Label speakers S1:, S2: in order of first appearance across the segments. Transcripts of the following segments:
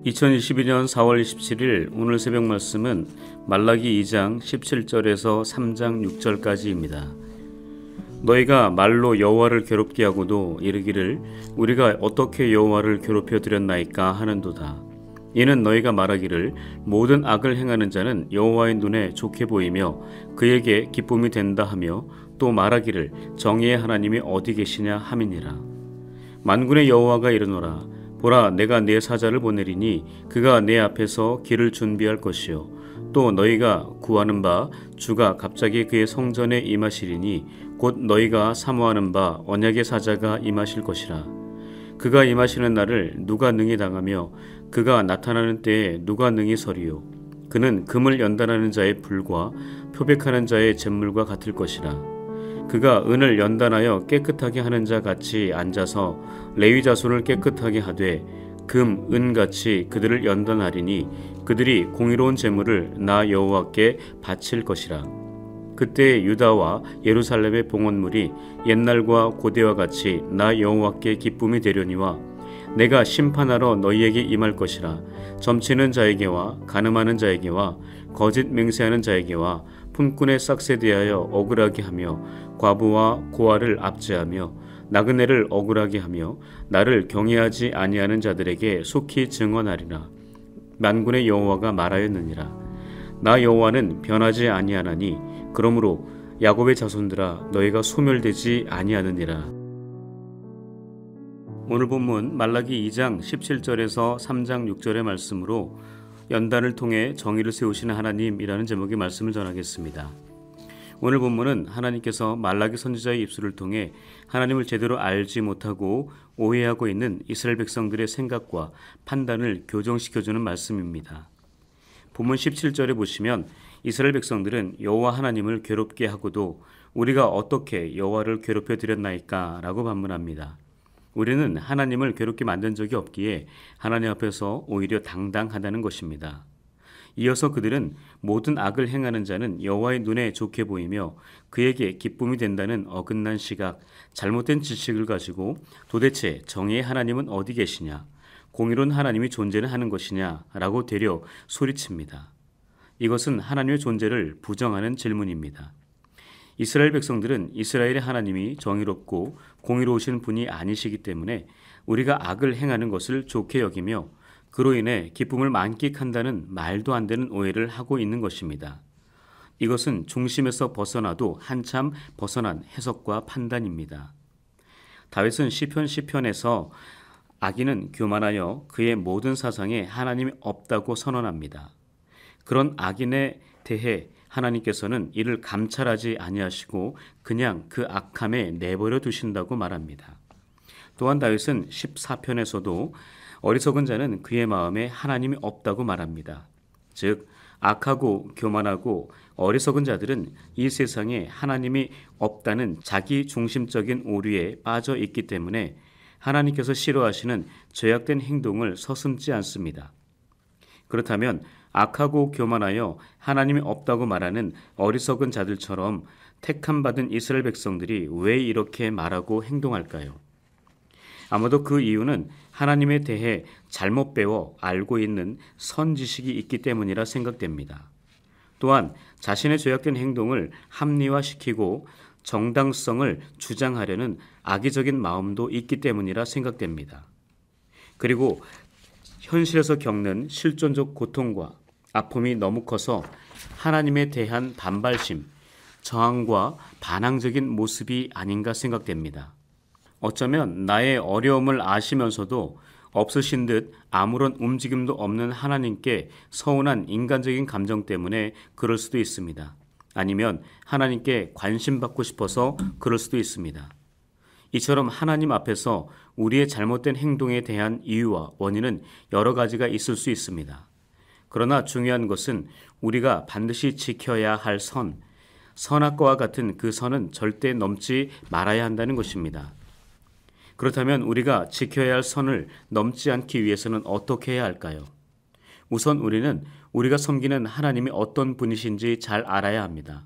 S1: 2022년 4월 27일 오늘 새벽 말씀은 말라기 2장 17절에서 3장 6절까지입니다. 너희가 말로 여호와를 괴롭게 하고도 이르기를 우리가 어떻게 여호와를 괴롭혀 드렸나이까 하는도다. 이는 너희가 말하기를 모든 악을 행하는 자는 여호와의 눈에 좋게 보이며 그에게 기쁨이 된다 하며 또 말하기를 정의의 하나님이 어디 계시냐 함이니라. 만군의 여호와가 이르노라. 보라, 내가 내 사자를 보내리니 그가 내 앞에서 길을 준비할 것이요 또 너희가 구하는 바 주가 갑자기 그의 성전에 임하시리니 곧 너희가 사모하는 바 언약의 사자가 임하실 것이라. 그가 임하시는 날을 누가 능히 당하며 그가 나타나는 때에 누가 능히 서리요. 그는 금을 연단하는 자의 불과 표백하는 자의 잿물과 같을 것이라. 그가 은을 연단하여 깨끗하게 하는 자 같이 앉아서 레위 자손을 깨끗하게 하되 금, 은같이 그들을 연단하리니 그들이 공의로운 제물을 나 여호와께 바칠 것이라. 그때 유다와 예루살렘의 봉헌물이 옛날과 고대와 같이 나 여호와께 기쁨이 되려니와 내가 심판하러 너희에게 임할 것이라. 점치는 자에게와 간음하는 자에게와 거짓 맹세하는 자에게와 품꾼의 싹에 대하여 억울하게 하며 과부와 고아를 압제하며 나그네를 억울하게 하며 나를 경외하지 아니하는 자들에게 속히 증언하리라. 만군의 여호와가 말하였느니라. 나 여호와는 변하지 아니하나니 그러므로 야곱의 자손들아 너희가 소멸되지 아니하느니라. 오늘 본문 말라기 2장 17절에서 3장 6절의 말씀으로 연단을 통해 정의를 세우시는 하나님이라는 제목의 말씀을 전하겠습니다. 오늘 본문은 하나님께서 말라기 선지자의 입술을 통해 하나님을 제대로 알지 못하고 오해하고 있는 이스라엘 백성들의 생각과 판단을 교정시켜주는 말씀입니다. 본문 17절에 보시면 이스라엘 백성들은 여호와 하나님을 괴롭게 하고도 우리가 어떻게 여호와를 괴롭혀 드렸나이까 라고 반문합니다. 우리는 하나님을 괴롭게 만든 적이 없기에 하나님 앞에서 오히려 당당하다는 것입니다. 이어서 그들은 모든 악을 행하는 자는 여호와의 눈에 좋게 보이며 그에게 기쁨이 된다는 어긋난 시각, 잘못된 지식을 가지고 도대체 정의의 하나님은 어디 계시냐, 공의로운 하나님이 존재는 하는 것이냐 라고 되려 소리칩니다. 이것은 하나님의 존재를 부정하는 질문입니다. 이스라엘 백성들은 이스라엘의 하나님이 정의롭고 공의로우신 분이 아니시기 때문에 우리가 악을 행하는 것을 좋게 여기며 그로 인해 기쁨을 만끽한다는 말도 안 되는 오해를 하고 있는 것입니다. 이것은 중심에서 벗어나도 한참 벗어난 해석과 판단입니다. 다윗은 시편에서 악인은 교만하여 그의 모든 사상에 하나님이 없다고 선언합니다. 그런 악인에 대해 하나님께서는 이를 감찰하지 아니하시고 그냥 그 악함에 내버려 두신다고 말합니다. 또한 다윗은 14편에서도 어리석은 자는 그의 마음에 하나님이 없다고 말합니다. 즉 악하고 교만하고 어리석은 자들은 이 세상에 하나님이 없다는 자기 중심적인 오류에 빠져 있기 때문에 하나님께서 싫어하시는 죄악된 행동을 서슴지 않습니다. 그렇다면 악하고 교만하여 하나님이 없다고 말하는 어리석은 자들처럼 택함받은 이스라엘 백성들이 왜 이렇게 말하고 행동할까요? 아마도 그 이유는 하나님에 대해 잘못 배워 알고 있는 선지식이 있기 때문이라 생각됩니다. 또한 자신의 죄악된 행동을 합리화시키고 정당성을 주장하려는 악의적인 마음도 있기 때문이라 생각됩니다. 그리고 현실에서 겪는 실존적 고통과 아픔이 너무 커서 하나님에 대한 반발심, 저항과 반항적인 모습이 아닌가 생각됩니다. 어쩌면 나의 어려움을 아시면서도 없으신 듯 아무런 움직임도 없는 하나님께 서운한 인간적인 감정 때문에 그럴 수도 있습니다. 아니면 하나님께 관심받고 싶어서 그럴 수도 있습니다. 이처럼 하나님 앞에서 우리의 잘못된 행동에 대한 이유와 원인은 여러 가지가 있을 수 있습니다. 그러나 중요한 것은 우리가 반드시 지켜야 할 선악과와 같은 그 선은 절대 넘지 말아야 한다는 것입니다. 그렇다면 우리가 지켜야 할 선을 넘지 않기 위해서는 어떻게 해야 할까요? 우선 우리는 우리가 섬기는 하나님이 어떤 분이신지 잘 알아야 합니다.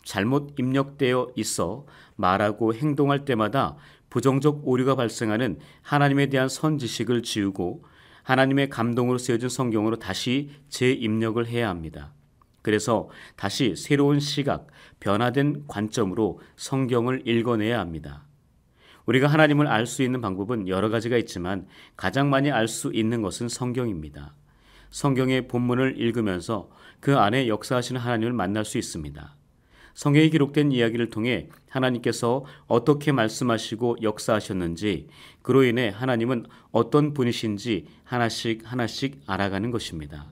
S1: 잘못 입력되어 있어 말하고 행동할 때마다 부정적 오류가 발생하는 하나님에 대한 선지식을 지우고 하나님의 감동으로 쓰여진 성경으로 다시 재입력을 해야 합니다. 그래서 다시 새로운 시각, 변화된 관점으로 성경을 읽어내야 합니다. 우리가 하나님을 알 수 있는 방법은 여러 가지가 있지만 가장 많이 알 수 있는 것은 성경입니다. 성경의 본문을 읽으면서 그 안에 역사하시는 하나님을 만날 수 있습니다. 성경에 기록된 이야기를 통해 하나님께서 어떻게 말씀하시고 역사하셨는지, 그로 인해 하나님은 어떤 분이신지 하나씩 하나씩 알아가는 것입니다.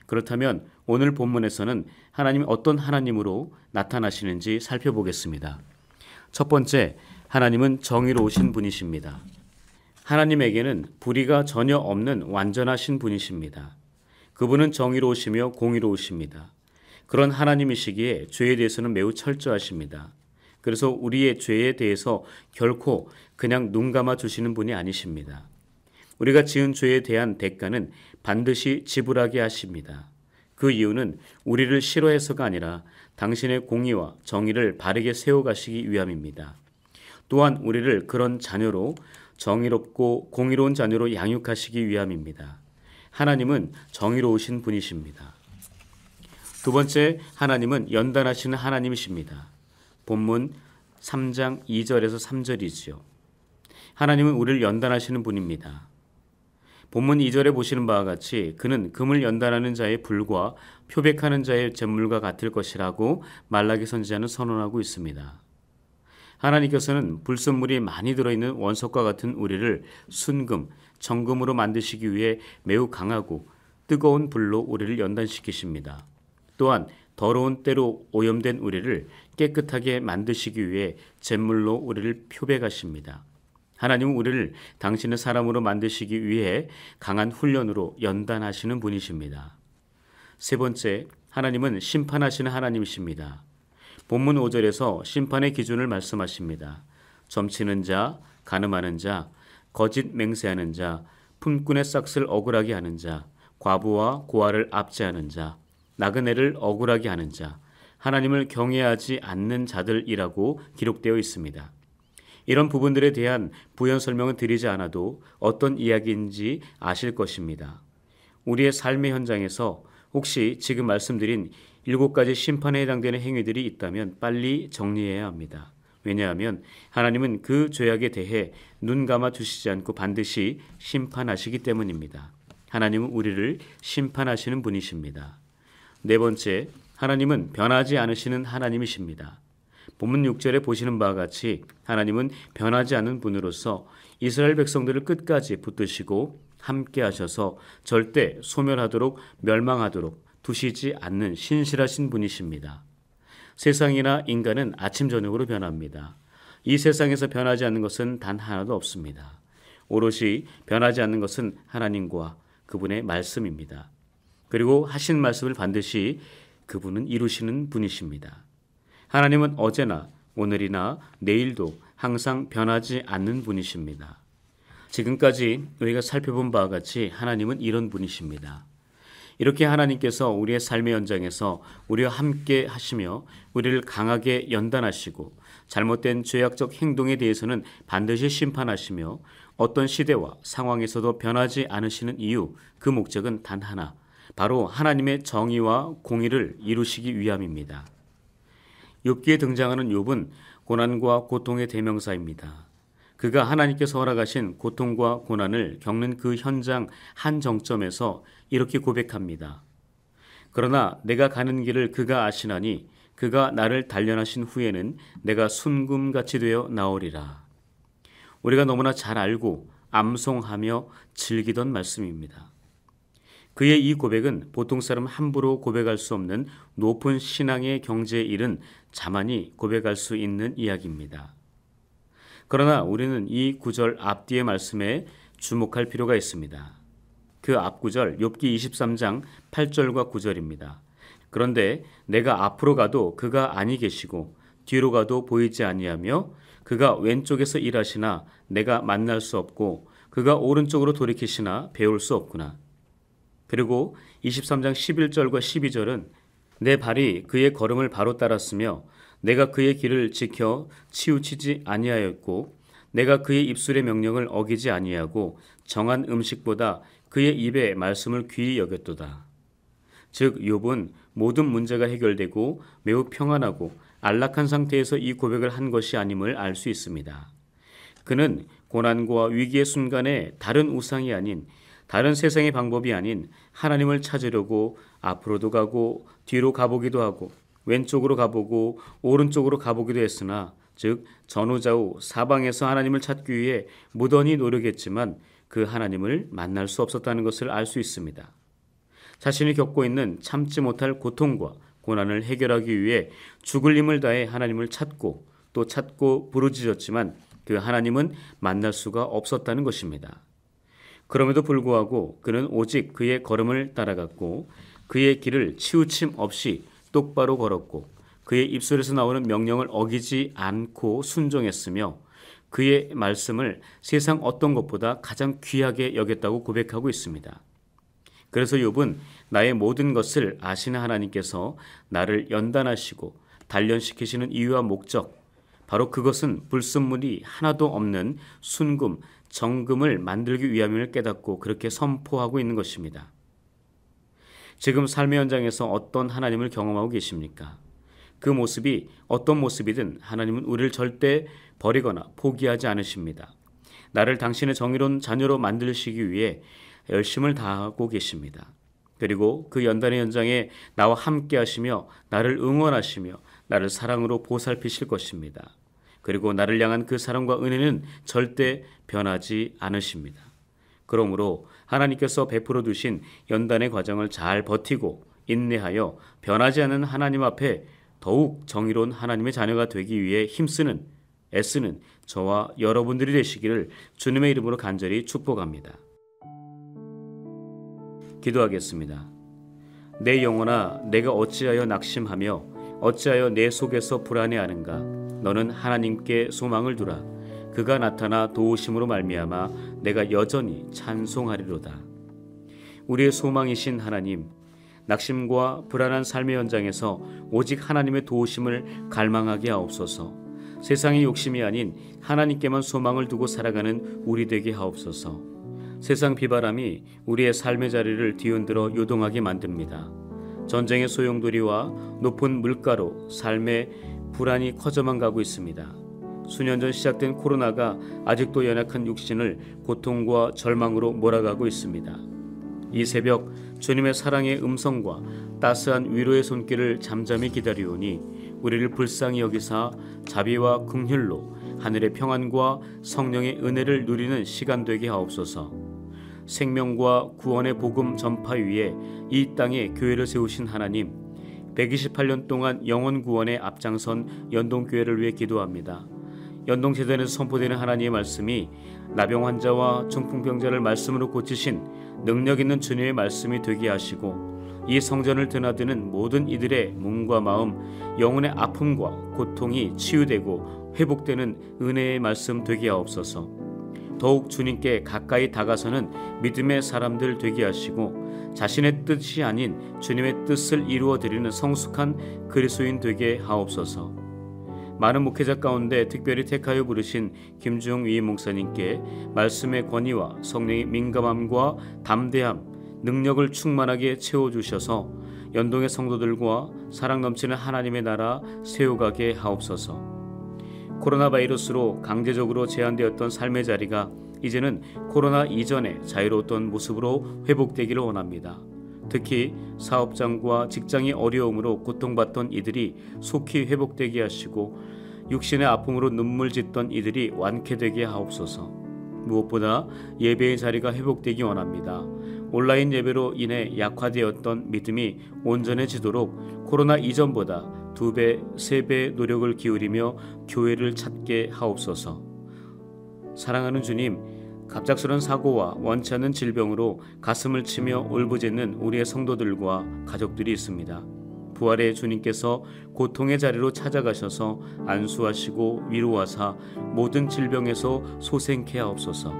S1: 그렇다면 오늘 본문에서는 하나님이 어떤 하나님으로 나타나시는지 살펴보겠습니다. 첫 번째, 하나님은 정의로우신 분이십니다. 하나님에게는 불의가 전혀 없는 완전하신 분이십니다. 그분은 정의로우시며 공의로우십니다. 그런 하나님이시기에 죄에 대해서는 매우 철저하십니다. 그래서 우리의 죄에 대해서 결코 그냥 눈 감아 주시는 분이 아니십니다. 우리가 지은 죄에 대한 대가는 반드시 지불하게 하십니다. 그 이유는 우리를 싫어해서가 아니라 당신의 공의와 정의를 바르게 세워가시기 위함입니다. 또한 우리를 그런 자녀로, 정의롭고 공의로운 자녀로 양육하시기 위함입니다. 하나님은 정의로우신 분이십니다. 두 번째, 하나님은 연단하시는 하나님이십니다. 본문 3장 2절에서 3절이지요. 하나님은 우리를 연단하시는 분입니다. 본문 2절에 보시는 바와 같이 그는 금을 연단하는 자의 불과 표백하는 자의 잿물과 같을 것이라고 말라기 선지자는 선언하고 있습니다. 하나님께서는 불순물이 많이 들어있는 원석과 같은 우리를 순금, 정금으로 만드시기 위해 매우 강하고 뜨거운 불로 우리를 연단시키십니다. 또한 더러운 때로 오염된 우리를 깨끗하게 만드시기 위해 잿물로 우리를 표백하십니다. 하나님은 우리를 당신의 사람으로 만드시기 위해 강한 훈련으로 연단하시는 분이십니다. 세 번째, 하나님은 심판하시는 하나님이십니다. 본문 5절에서 심판의 기준을 말씀하십니다. 점치는 자, 간음하는 자, 거짓 맹세하는 자, 품꾼의 싹을 억울하게 하는 자, 과부와 고아를 압제하는 자, 나그네를 억울하게 하는 자, 하나님을 경외하지 않는 자들이라고 기록되어 있습니다. 이런 부분들에 대한 부연 설명은 드리지 않아도 어떤 이야기인지 아실 것입니다. 우리의 삶의 현장에서 혹시 지금 말씀드린 7가지 심판에 해당되는 행위들이 있다면 빨리 정리해야 합니다. 왜냐하면 하나님은 그 죄악에 대해 눈 감아 주시지 않고 반드시 심판하시기 때문입니다. 하나님은 우리를 심판하시는 분이십니다. 네 번째, 하나님은 변하지 않으시는 하나님이십니다. 본문 6절에 보시는 바와 같이 하나님은 변하지 않는 분으로서 이스라엘 백성들을 끝까지 붙드시고 함께 하셔서 절대 소멸하도록 멸망하도록 두시지 않는 신실하신 분이십니다. 세상이나 인간은 아침 저녁으로 변합니다. 이 세상에서 변하지 않는 것은 단 하나도 없습니다. 오롯이 변하지 않는 것은 하나님과 그분의 말씀입니다. 그리고 하신 말씀을 반드시 그분은 이루시는 분이십니다. 하나님은 어제나 오늘이나 내일도 항상 변하지 않는 분이십니다. 지금까지 우리가 살펴본 바와 같이 하나님은 이런 분이십니다. 이렇게 하나님께서 우리의 삶의 현장에서 우리와 함께 하시며 우리를 강하게 연단하시고 잘못된 죄악적 행동에 대해서는 반드시 심판하시며 어떤 시대와 상황에서도 변하지 않으시는 이유, 그 목적은 단 하나, 바로 하나님의 정의와 공의를 이루시기 위함입니다. 욥기에 등장하는 욥은 고난과 고통의 대명사입니다. 그가 하나님께서 허락하신 고통과 고난을 겪는 그 현장 한 정점에서 이렇게 고백합니다. 그러나 내가 가는 길을 그가 아시나니 그가 나를 단련하신 후에는 내가 순금같이 되어 나오리라. 우리가 너무나 잘 알고 암송하며 즐기던 말씀입니다. 그의 이 고백은 보통 사람 함부로 고백할 수 없는 높은 신앙의 경지에 이른 자만이 고백할 수 있는 이야기입니다. 그러나 우리는 이 구절 앞뒤의 말씀에 주목할 필요가 있습니다. 그 앞구절 욥기 23장 8절과 9절입니다. 그런데 내가 앞으로 가도 그가 아니 계시고 뒤로 가도 보이지 아니하며 그가 왼쪽에서 일하시나 내가 만날 수 없고 그가 오른쪽으로 돌이키시나 배울 수 없구나. 그리고 23장 11절과 12절은 내 발이 그의 걸음을 바로 따랐으며 내가 그의 길을 지켜 치우치지 아니하였고 내가 그의 입술의 명령을 어기지 아니하고 정한 음식보다 그의 입에 말씀을 귀히 여겼도다. 즉 욥은 모든 문제가 해결되고 매우 평안하고 안락한 상태에서 이 고백을 한 것이 아님을 알 수 있습니다. 그는 고난과 위기의 순간에 다른 우상이 아닌, 다른 세상의 방법이 아닌 하나님을 찾으려고 앞으로도 가고 뒤로 가보기도 하고 왼쪽으로 가보고 오른쪽으로 가보기도 했으나, 즉 전후좌우 사방에서 하나님을 찾기 위해 무던히 노력했지만 그 하나님을 만날 수 없었다는 것을 알 수 있습니다. 자신이 겪고 있는 참지 못할 고통과 고난을 해결하기 위해 죽을 힘을 다해 하나님을 찾고 또 찾고 부르짖었지만 그 하나님은 만날 수가 없었다는 것입니다. 그럼에도 불구하고 그는 오직 그의 걸음을 따라갔고 그의 길을 치우침 없이 똑바로 걸었고 그의 입술에서 나오는 명령을 어기지 않고 순종했으며 그의 말씀을 세상 어떤 것보다 가장 귀하게 여겼다고 고백하고 있습니다. 그래서 욥은 나의 모든 것을 아시는 하나님께서 나를 연단하시고 단련시키시는 이유와 목적, 바로 그것은 불순물이 하나도 없는 순금, 정금을 만들기 위함임을 깨닫고 그렇게 선포하고 있는 것입니다. 지금 삶의 현장에서 어떤 하나님을 경험하고 계십니까? 그 모습이 어떤 모습이든 하나님은 우리를 절대 버리거나 포기하지 않으십니다. 나를 당신의 정의로운 자녀로 만드시기 위해 열심을 다하고 계십니다. 그리고 그 연단의 현장에 나와 함께 하시며 나를 응원하시며 나를 사랑으로 보살피실 것입니다. 그리고 나를 향한 그 사랑과 은혜는 절대 변하지 않으십니다. 그러므로 하나님께서 베풀어 두신 연단의 과정을 잘 버티고 인내하여 변하지 않는 하나님 앞에 더욱 정의로운 하나님의 자녀가 되기 위해 힘쓰는, 애쓰는 저와 여러분들이 되시기를 주님의 이름으로 간절히 축복합니다. 기도하겠습니다. 내 영혼아, 내가 어찌하여 낙심하며 어찌하여 내 속에서 불안해하는가? 너는 하나님께 소망을 두라. 그가 나타나 도우심으로 말미암아 내가 여전히 찬송하리로다. 우리의 소망이신 하나님, 낙심과 불안한 삶의 현장에서 오직 하나님의 도우심을 갈망하게 하옵소서. 세상의 욕심이 아닌 하나님께만 소망을 두고 살아가는 우리 되게 하옵소서. 세상 비바람이 우리의 삶의 자리를 뒤흔들어 요동하게 만듭니다. 전쟁의 소용돌이와 높은 물가로 삶의 불안이 커져만 가고 있습니다. 수년 전 시작된 코로나가 아직도 연약한 육신을 고통과 절망으로 몰아가고 있습니다. 이 새벽 주님의 사랑의 음성과 따스한 위로의 손길을 잠잠히 기다리오니 우리를 불쌍히 여기사 자비와 긍휼로 하늘의 평안과 성령의 은혜를 누리는 시간 되게 하옵소서. 생명과 구원의 복음 전파 위에 이 땅에 교회를 세우신 하나님, 128년 동안 영혼 구원에 앞장선 연동교회를 위해 기도합니다. 연동재단에서 선포되는 하나님의 말씀이 나병 환자와 중풍병자를 말씀으로 고치신 능력 있는 주님의 말씀이 되게 하시고 이 성전을 드나드는 모든 이들의 몸과 마음, 영혼의 아픔과 고통이 치유되고 회복되는 은혜의 말씀 되게 하옵소서. 더욱 주님께 가까이 다가서는 믿음의 사람들 되게 하시고 자신의 뜻이 아닌 주님의 뜻을 이루어드리는 성숙한 그리스도인 되게 하옵소서. 많은 목회자 가운데 특별히 택하여 부르신 김주영 위임 목사님께 말씀의 권위와 성령의 민감함과 담대함, 능력을 충만하게 채워주셔서 연동의 성도들과 사랑 넘치는 하나님의 나라 세워가게 하옵소서. 코로나 바이러스로 강제적으로 제한되었던 삶의 자리가 이제는 코로나 이전의 자유로웠던 모습으로 회복되기를 원합니다. 특히 사업장과 직장의 어려움으로 고통받던 이들이 속히 회복되게 하시고 육신의 아픔으로 눈물 짓던 이들이 완쾌되게 하옵소서. 무엇보다 예배의 자리가 회복되기 원합니다. 온라인 예배로 인해 약화되었던 믿음이 온전해지도록 코로나 이전보다 2배, 3배의 노력을 기울이며 교회를 찾게 하옵소서. 사랑하는 주님, 갑작스런 사고와 원치 않는 질병으로 가슴을 치며 울부짖는 우리의 성도들과 가족들이 있습니다. 부활의 주님께서 고통의 자리로 찾아가셔서 안수하시고 위로하사 모든 질병에서 소생케 하옵소서.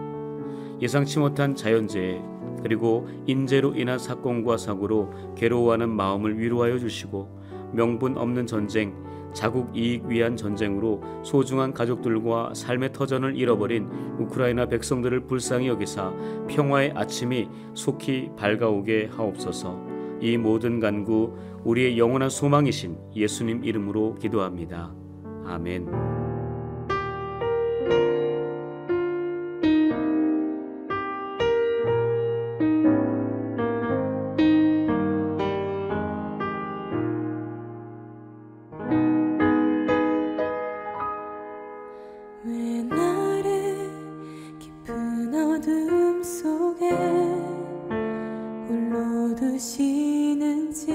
S1: 예상치 못한 자연재해 그리고 인재로 인한 사건과 사고로 괴로워하는 마음을 위로하여 주시고 명분 없는 전쟁, 자국 이익 위한 전쟁으로 소중한 가족들과 삶의 터전을 잃어버린 우크라이나 백성들을 불쌍히 여기사 평화의 아침이 속히 밝아오게 하옵소서. 이 모든 간구 우리의 영원한 소망이신 예수님 이름으로 기도합니다. 아멘.
S2: 왜 나를 깊은 어둠 속에 홀로 두시는지,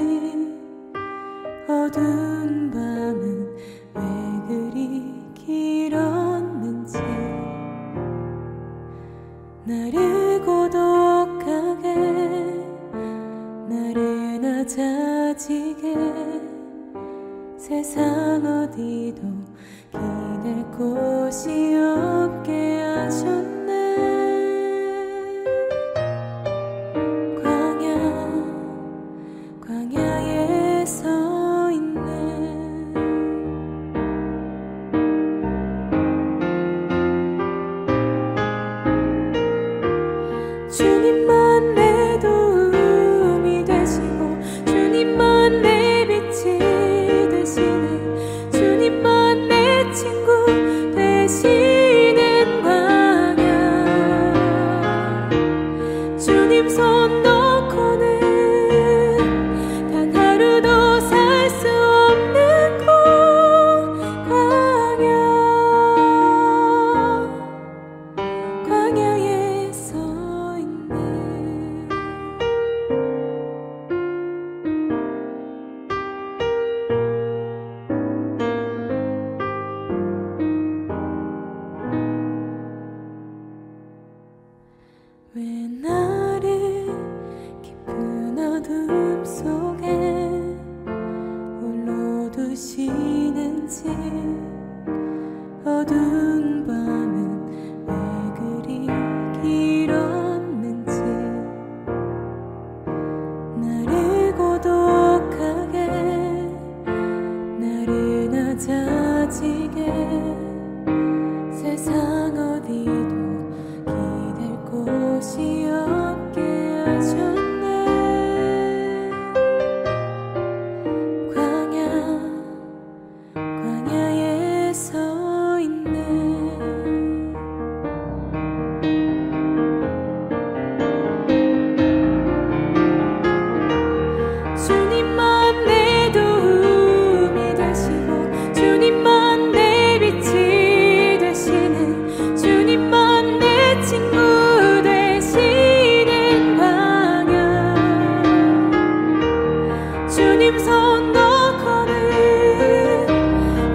S2: 어두운 밤은 왜 그리 길었는지, 나를 고독하게, 나를 낮아지게, 세상 어디도 기댈 곳이 없게 하셨네. 광야에 서 있네. 주님만 내 도움이 되시고, 주님만 내 빛이 되시네. 주님만 내 친구 되시는 광야. 주님 손 놓고는 단 하루도 살 수 없는 곳, 광야에 서 있네. 왜 나를 깊은 어둠 속에 홀로 두시는지, 어두운 밤은 왜 그리 길었는지, 나를 고독하게, 나를 낮아지게, 세상 어디도 기댈 곳이 없게 하셨네. 광야에 서 있네. 주님만 내 도움이 되시고, 주님만 내 빛이 되시는, 주님만 내 친구 되시는 광야. 주님 손 놓고는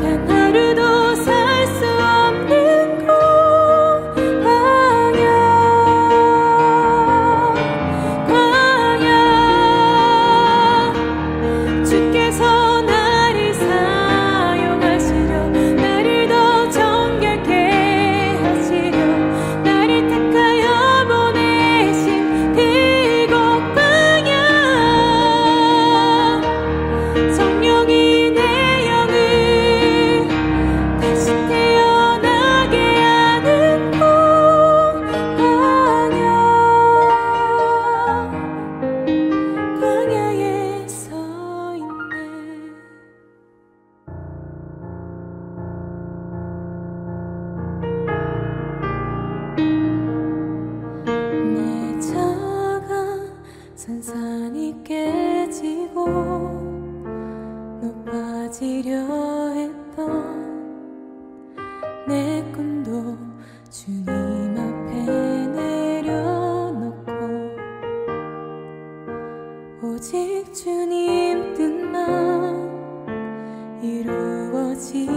S2: 단 하루도 살 수 없는 곳, 광야. 주께서 나를 사용하시려, 나를 더 정결케 하시려, 나를 택하여 보내신 그곳 광야. 성령이 내 영을 다시 태어나게 하는 곳, 광야에 서 있네. 내 작은 산산이 깨지고 높아지려 했던 내 꿈도 주님 앞에 내려놓고, 오직 주님 뜻만 이루어지